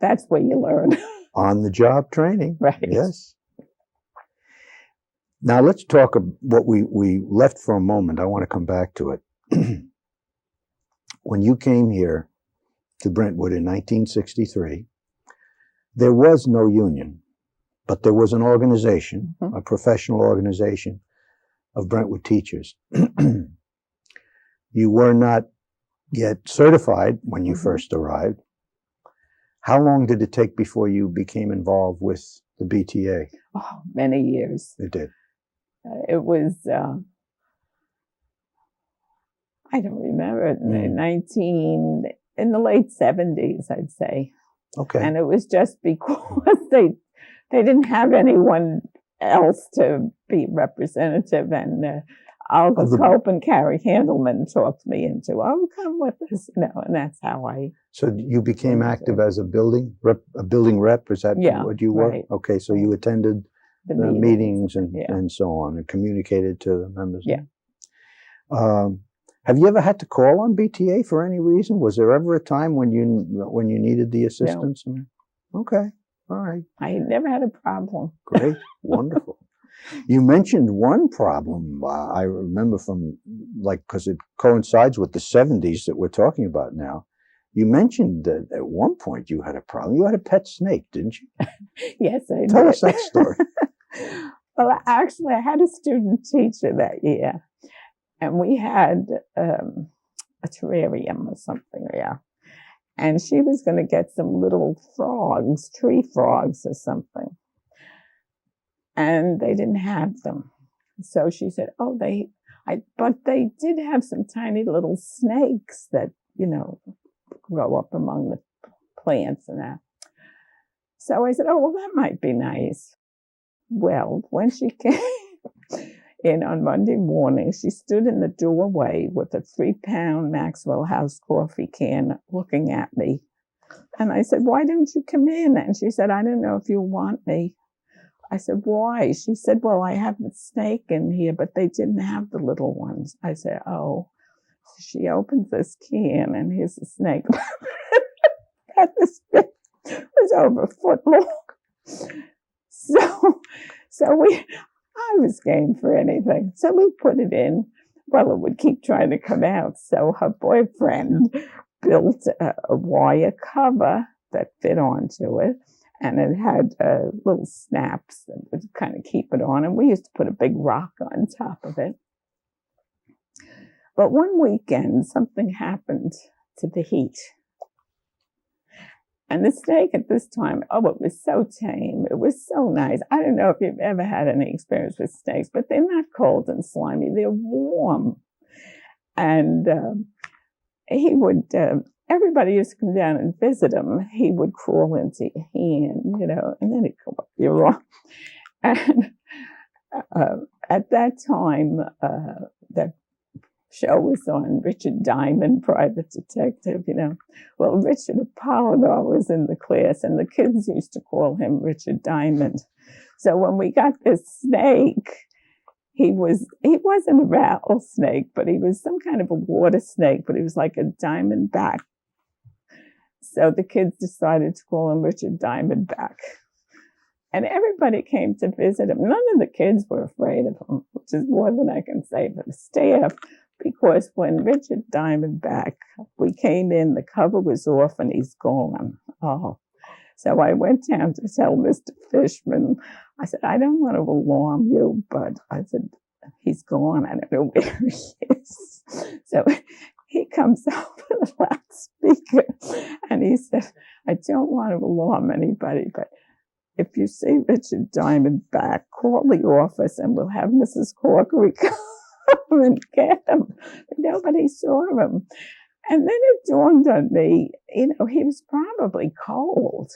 that's where you learn. On-the-job training. Right. Yes. Now let's talk about what we left for a moment. I want to come back to it. When you came here to Brentwood in 1963, there was no union, but there was an organization, a professional organization of Brentwood teachers. You were not yet certified when you first arrived. How long did it take before you became involved with the BTA? Oh, many years. It did. It was, I don't remember, in the late 70s, I'd say. Okay. And it was just because they didn't have anyone else to be representative. And Aldous Hope and Carrie Handelman talked me into, come with us, and that's how I. So you became active as a building rep? Is that what you were? Right. Okay, so you attended the meetings and so on, and communicated to the members. Yeah. Have you ever had to call on BTA for any reason? Was there ever a time when you needed the assistance? No. Okay, all right. I never had a problem. Great, wonderful. You mentioned one problem, I remember from, because it coincides with the 70s that we're talking about now. You mentioned that at one point you had a problem. You had a pet snake, didn't you? Yes, I did. Tell us that story. Well, actually, I had a student teacher that year, and we had a terrarium or something, and she was going to get some little frogs, tree frogs or something. And they didn't have them. So she said, but they did have some tiny little snakes that, grow up among the plants and that. So I said, that might be nice. Well, when she came in on Monday morning, she stood in the doorway with a 3-pound Maxwell House coffee can looking at me. And I said, why don't you come in? And she said, I don't know if you want me. I said, why? She said, well, I have a snake in here, but they didn't have the little ones. I said, oh. She opens this can, and here's a snake. This thing was over a foot long. So I was game for anything. So we put it in. Well, it would keep trying to come out. So her boyfriend built a wire cover that fit onto it. And it had little snaps that would kind of keep it on. And we used to put a big rock on top of it. But one weekend, something happened to the heat. And the snake at this time, it was so tame. It was so nice. I don't know if you've ever had any experience with snakes, but they're not cold and slimy. They're warm. And he would... everybody used to come down and visit him. He would crawl into your hand, and then he'd come up your arm. And at that time, that show was on, Richard Diamond, Private Detective, Well, Richard Apollodor was in the class, and the kids used to call him Richard Diamond. So when we got this snake, he wasn't a rattlesnake, but he was some kind of a water snake, but he was like a diamondback. So the kids decided to call him Richard Diamondback. And everybody came to visit him. None of the kids were afraid of him, which is more than I can say for the staff, because when Richard Diamondback, we came in, the cover was off and he's gone. Oh. So I went down to tell Mr. Fishman. I said, I don't want to alarm you, but I said, he's gone. I don't know where he is. So he comes out with a loudspeaker and he said, I don't want to alarm anybody, but if you see Richard Diamondback, call the office and we'll have Mrs. Corkery come and get him. But nobody saw him. And then it dawned on me, he was probably cold.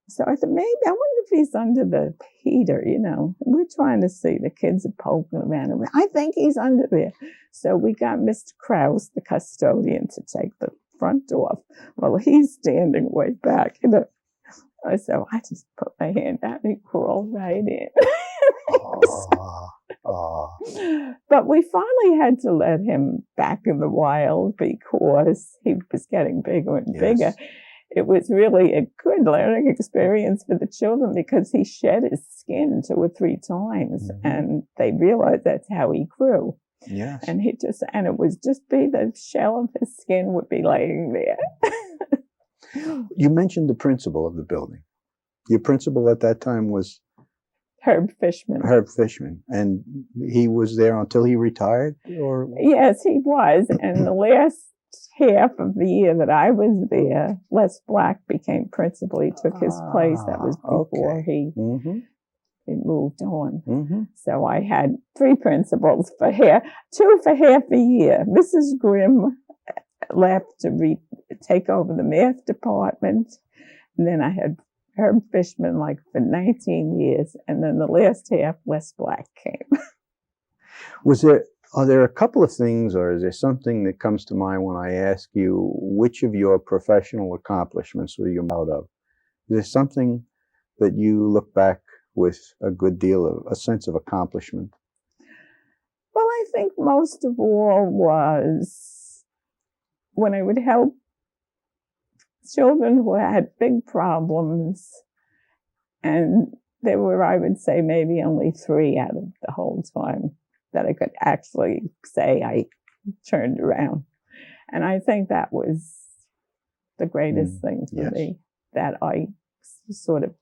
So I thought, maybe, I wonder if he's under the heater, you know. We're trying to see. The kids are poking around. I think he's under there. So we got Mr. Krause, the custodian, to take the front door. Well, he's standing way back, you know. So I just put my hand out and he crawled right in. But we finally had to let him back in the wild because he was getting bigger and bigger. It was really a good learning experience for the children because he shed his skin 2 or 3 times, and they realized that's how he grew. Yes. And it was just the shell of his skin would be laying there. You mentioned the principal of the building. Your principal at that time was Herb Fishman. Herb Fishman. And he was there until he retired? Or? Yes, he was. And the last half of the year that I was there, Les Black became principal. He took his place. That was before he moved on. So I had 3 principals for 2 for half a year. Mrs. Grimm left to take over the math department. And then I had Herb Fishman for 19 years. And then the last half, Les Black came. Are there a couple of things, or is there something that comes to mind when I ask you which of your professional accomplishments were you proud of? Is there something that you look back with a good deal of a sense of accomplishment? Well, I think most of all was when I would help children who had big problems, and there were, I would say, maybe only 3 out of the whole time that I could actually say I turned around. And I think that was the greatest thing for me, that I sort of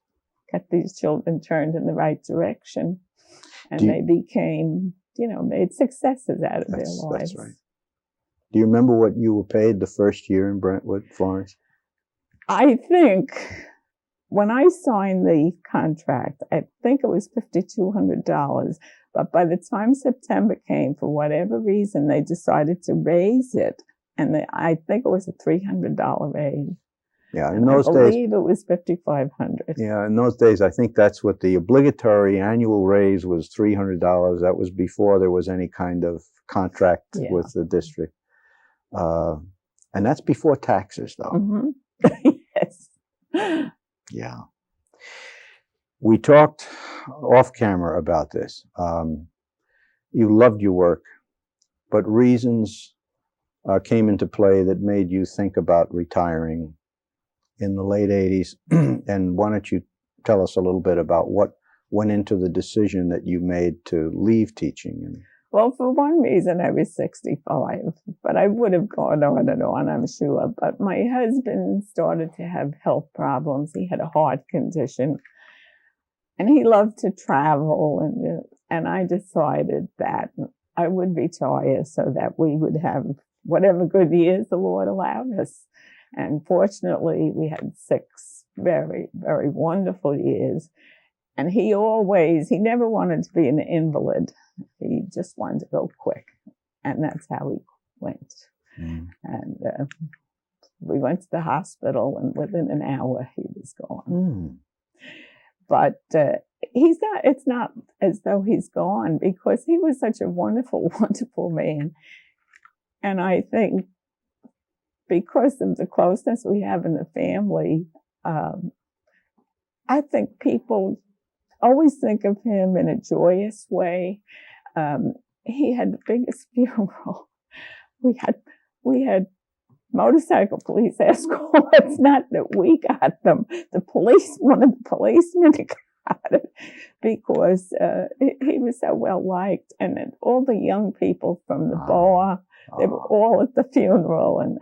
got these children turned in the right direction. And they became, made successes out of their lives. That's right. Do you remember what you were paid the first year in Brentwood, Florence? I think when I signed the contract, I think it was $5,200. But by the time September came, for whatever reason, they decided to raise it. And I think it was a $300 raise. Yeah, in those days. I believe it was $5,500. Yeah, in those days, I think that's what the obligatory annual raise was, $300. That was before there was any kind of contract with the district. And that's before taxes, though. Yes. Yeah. We talked off camera about this. You loved your work, but reasons came into play that made you think about retiring in the late 80s. And why don't you tell us a little bit about what went into the decision that you made to leave teaching? Well, for one reason, I was 65, but I would have gone on and on, I'm sure. But my husband started to have health problems. He had a heart condition, and he loved to travel. And I decided that I would retire so that we would have whatever good years the Lord allowed us. And fortunately, we had 6 very, very wonderful years. And he never wanted to be an invalid. He just wanted to go quick. And that's how he went. And we went to the hospital, and within an hour, he was gone. But it's not as though he's gone, because he was such a wonderful, wonderful man. And I think because of the closeness we have in the family, I think people always think of him in a joyous way. He had the biggest funeral. We had motorcycle police escorts, not that we got them. One of the policemen got it, because he was so well liked. And then all the young people from the bar, they were all at the funeral, and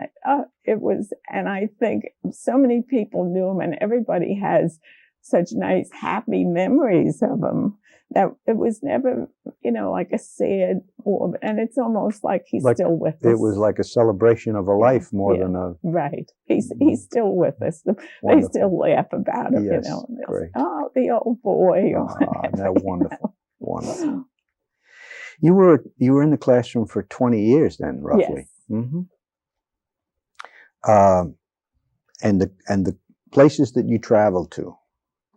and I think so many people knew him, and everybody has such nice, happy memories of him, that it was never, like a sad, and it's almost like he's still with us. It was like a celebration of a life more than a... Right. He's still with us. They still laugh about him, Yes, great. Oh, the old boy. That's wonderful. Wonderful. You were in the classroom for 20 years then, roughly. Yes. And the places that you traveled to,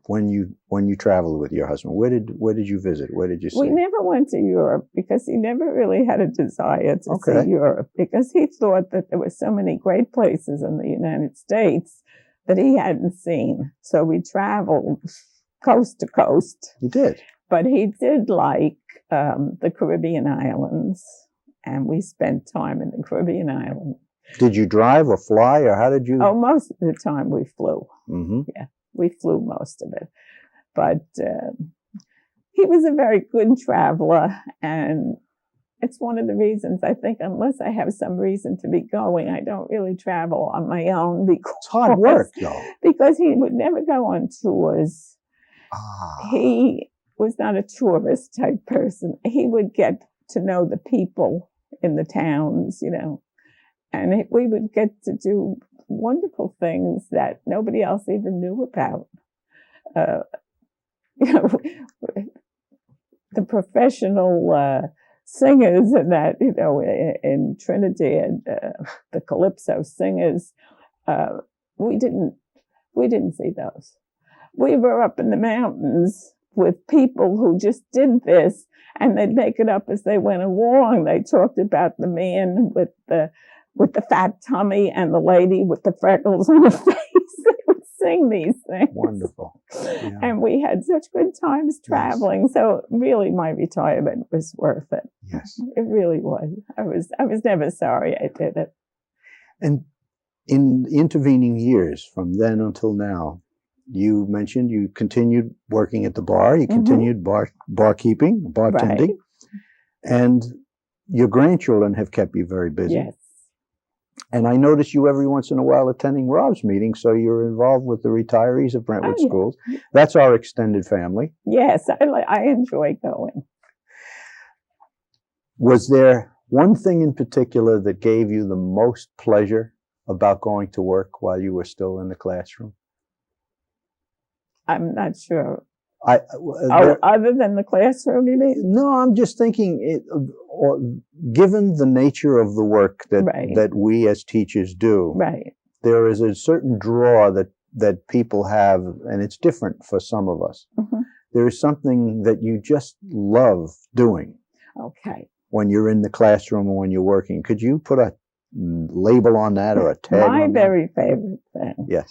when you traveled with your husband? Where did you visit? Where did you see? We never went to Europe because he never really had a desire to see Europe, because he thought that there were so many great places in the United States that he hadn't seen. So we traveled coast to coast. You did? But he did like the Caribbean islands, and we spent time in the Caribbean islands. Did you drive or fly, or how did you? Oh, most of the time we flew. Mm-hmm. Yeah, we flew most of it. But he was a very good traveler, and it's one of the reasons, I think, unless I have some reason to be going, I don't really travel on my own. Because it's hard work, though. Because he would never go on tours. He was not a tourist type person. He would get to know the people in the towns, and we would get to do wonderful things that nobody else even knew about. The professional singers and that, in Trinidad, the calypso singers, we didn't see those. We were up in the mountains with people who just did this, and they'd make it up as they went along. They talked about the man with the fat tummy and the lady with the freckles on her face. They would sing these things. Wonderful. Yeah. And we had such good times traveling. Yes. So really my retirement was worth it. Yes. It really was. I was never sorry I did it. And in intervening years from then until now, you mentioned you continued working at the bar, you continued barkeeping, bartending, right. And your grandchildren have kept you very busy. Yes. And I notice you every once in a while attending R.O.B.S meetings, so you're involved with the retirees of Brentwood Schools. That's our extended family. Yes, I enjoy going. Was there one thing in particular that gave you the most pleasure about going to work while you were still in the classroom? I'm not sure. Other than the classroom, you mean? No, I'm just thinking, given the nature of the work that we as teachers do, right. There is a certain draw that people have, and it's different for some of us. Mm-hmm. There is something that you just love doing. Okay. When you're in the classroom or when you're working. Could you put a label on that or a tag on that? My very favorite thing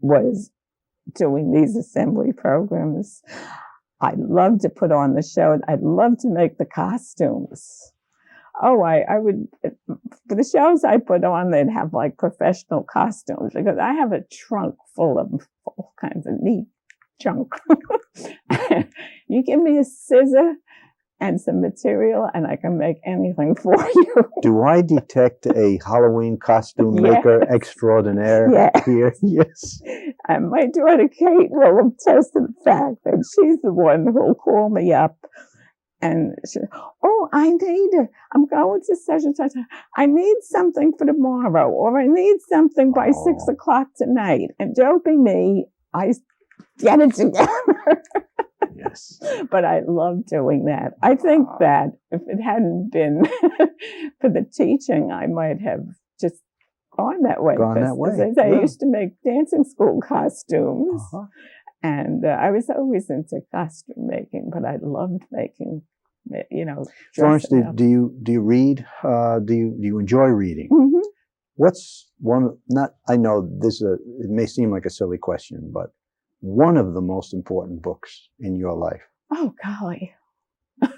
was doing these assembly programs. I love to put on the show. I'd love to make the costumes. Oh, I would, for the shows I put on, they'd have like professional costumes, because I have a trunk full of all kinds of neat junk. You give me a scissor and some material, and I can make anything for you. Do I detect a Halloween costume maker extraordinaire here? Yes. And my daughter Kate will attest to the fact that she's the one who'll call me up, and she, I'm going to such and such. I need something for tomorrow, or I need something by 6 o'clock tonight. And joking me, I get it together. Yes. But I love doing that. I think that if it hadn't been for the teaching, I might have just gone that way. I used to make dancing school costumes, and I was always into costume making, but I loved making, Florence, do you read? Do you enjoy reading? Mm-hmm. What's I know it may seem like a silly question, but one of the most important books in your life? Oh, golly. I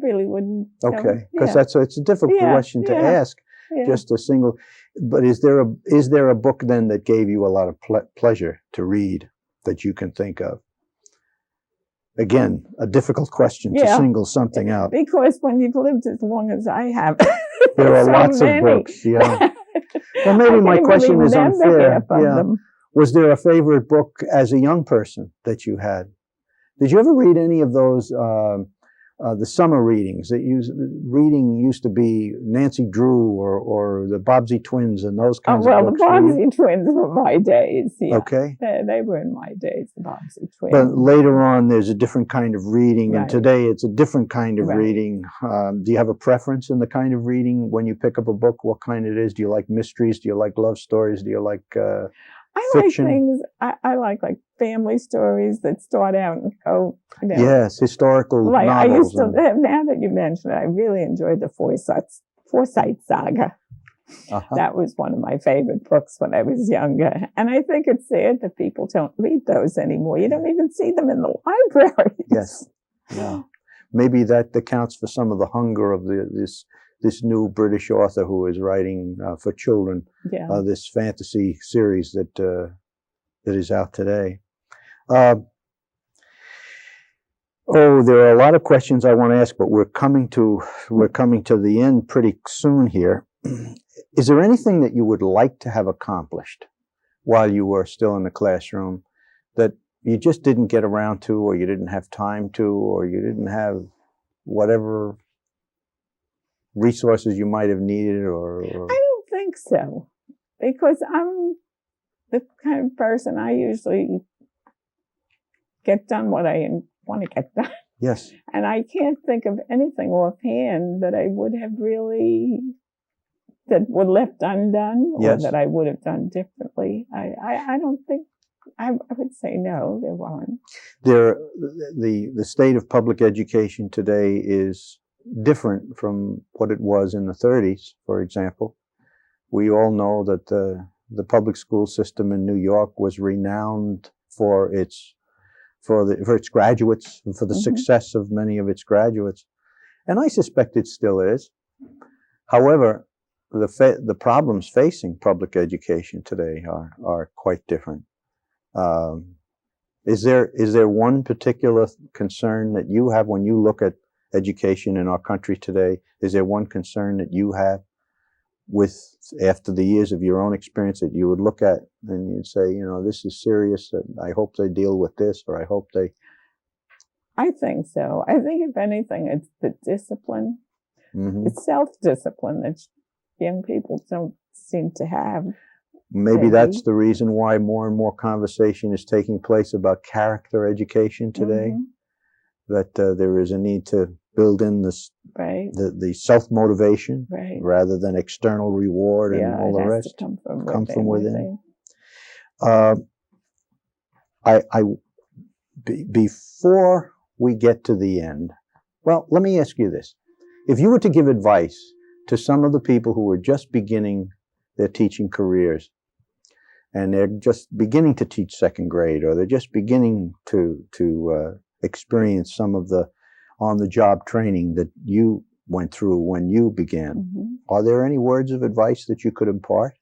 really wouldn't. Okay, because it's a difficult question to ask. Yeah. Just a single, but is there a book then that gave you a lot of pleasure to read that you can think of? Again, a difficult question to single something out. Because when you've lived as long as I have, there are lots of books. Yeah. Well, maybe my question is unfair. Yeah. Was there a favorite book as a young person that you had? Did you ever read any of those? The summer readings reading used to be Nancy Drew or the Bobbsey Twins and those kinds of books. The Bobbsey Twins were my days. Yeah. Okay. They were in my days, the Bobbsey Twins. But later on, there's a different kind of reading, and today it's a different kind of reading. Do you have a preference in the kind of reading when you pick up a book? What kind it is? Do you like mysteries? Do you like love stories? Do you like... I fiction? like things, I like family stories that start out and go, Yes, historical like I used novels. to, now that you mention it, I really enjoyed the Forsyte Saga. That was one of my favorite books when I was younger. And I think it's sad that people don't read those anymore. You don't even see them in the libraries. Yes. Yeah. Maybe that accounts for some of the hunger of this new British author who is writing for children, this fantasy series that is out today. There are a lot of questions I want to ask, but we're coming to the end pretty soon here. Is there anything that you would like to have accomplished while you were still in the classroom that you just didn't get around to, or you didn't have time to, or you didn't have whatever resources you might have needed? Or I don't think so, because I'm the kind of person, I usually get done what I want to get done. Yes. And I can't think of anything offhand that I would have really, that were left undone, or that I would have done differently. I don't think, I would say no, there weren't. The state of public education today is different from what it was in the 30s, for example. We all know that the public school system in New York was renowned for its graduates, and for the success of many of its graduates. And I suspect it still is. However, the problems facing public education today are quite different. Is there one particular concern that you have when you look at education in our country today? Is there one concern that you have after the years of your own experience that you would look at and you'd say, this is serious, and I hope they deal with this, or I hope they... I think so. I think if anything, it's the discipline. It's self-discipline that young people don't seem to have. Maybe that's the reason why more and more conversation is taking place about character education today, that there is a need to build in this, the self-motivation rather than external reward and all the rest. Come from within. Before we get to the end, well, let me ask you this. If you were to give advice to some of the people who are just beginning their teaching careers, and they're just beginning to teach second grade, or they're just beginning to experience some of the on-the-job training that you went through when you began, are there any words of advice that you could impart?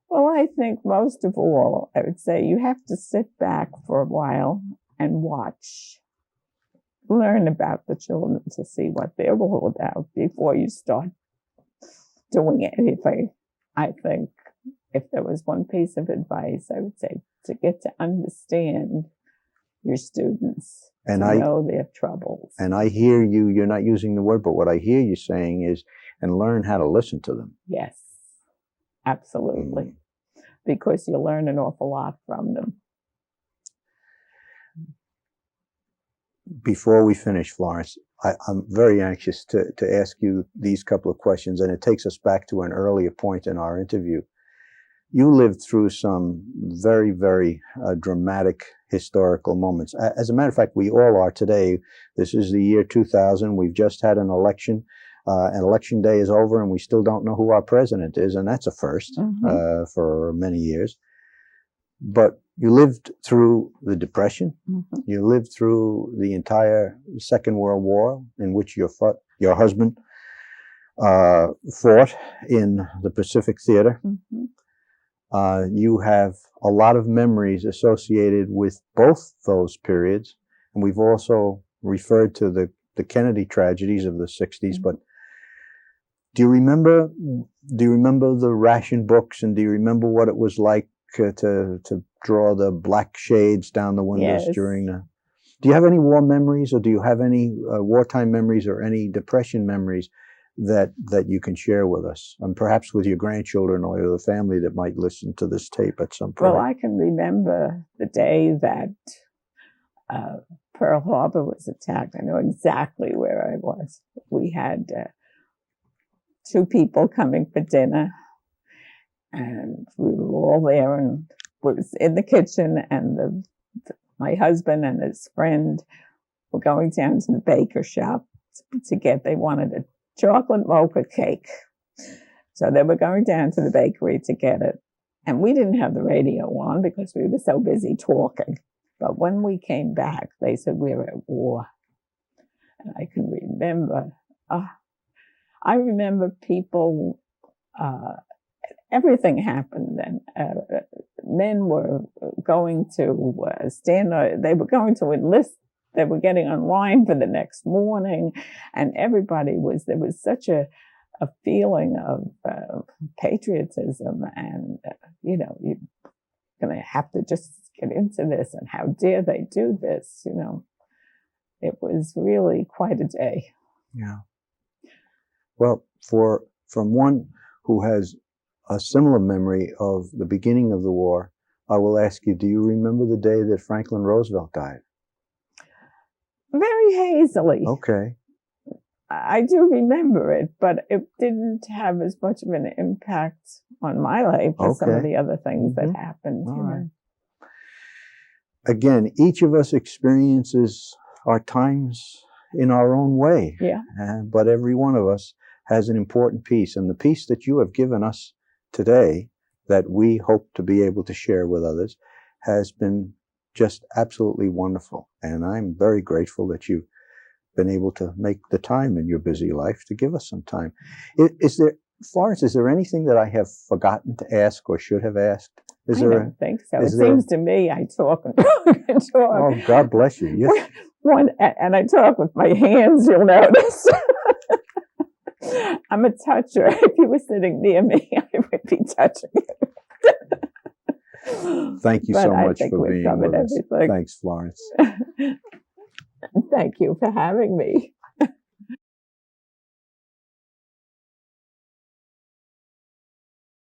Well, I think most of all, I would say you have to sit back for a while and watch. Learn about the children to see what they're all about before you start doing anything. I think if there was one piece of advice, I would say to get to understand your students, and to know their troubles. And I hear you're not using the word, but what I hear you saying is, and learn how to listen to them. Yes, absolutely. Because you learn an awful lot from them. Before we finish, Florence, I'm very anxious to ask you these couple of questions, and it takes us back to an earlier point in our interview. You lived through some very, very dramatic historical moments. As a matter of fact, we all are today. This is the year 2000. We've just had an election. And election day is over, and we still don't know who our president is, and that's a first for many years. But you lived through the Depression. You lived through the entire Second World War, in which your husband fought in the Pacific Theater. You have a lot of memories associated with both those periods, and we've also referred to the Kennedy tragedies of the 60s. But do you remember the ration books, and do you remember what it was like to draw the black shades down the windows during the... Do you have any war memories, or do you have any wartime memories, or any Depression memories that you can share with us, and perhaps with your grandchildren or the family that might listen to this tape at some point? Well, I can remember the day that Pearl Harbor was attacked. I know exactly where I was. We had 2 people coming for dinner, and we were all there, and was in the kitchen, and my husband and his friend were going down to the baker shop they wanted a chocolate mocha cake. So they were going down to the bakery to get it. And we didn't have the radio on because we were so busy talking. But when we came back, they said we were at war. And I can remember, I remember people, everything happened. And men were going to they were going to enlist. They were getting online for the next morning. And there was such a feeling of patriotism, and you're going to have to just get into this, and how dare they do this, It was really quite a day. Yeah. Well, from one who has a similar memory of the beginning of the war, I will ask you, do you remember the day that Franklin Roosevelt died? Very hazily. Okay. I do remember it, but it didn't have as much of an impact on my life as some of the other things that happened. All right. Again, each of us experiences our times in our own way. Yeah. But every one of us has an important piece. And the piece that you have given us today, that we hope to be able to share with others, has been just absolutely wonderful. And I'm very grateful that you've been able to make the time in your busy life to give us some time. Florence, is there anything that I have forgotten to ask or should have asked? I don't think so. It seems to me I talk and talk and talk. Oh, God bless you. Yes. And I talk with my hands, you'll notice. I'm a toucher. If you were sitting near me, I would be touching you. Thank you so much for being with us. Everything. Thanks, Florence. Thank you for having me.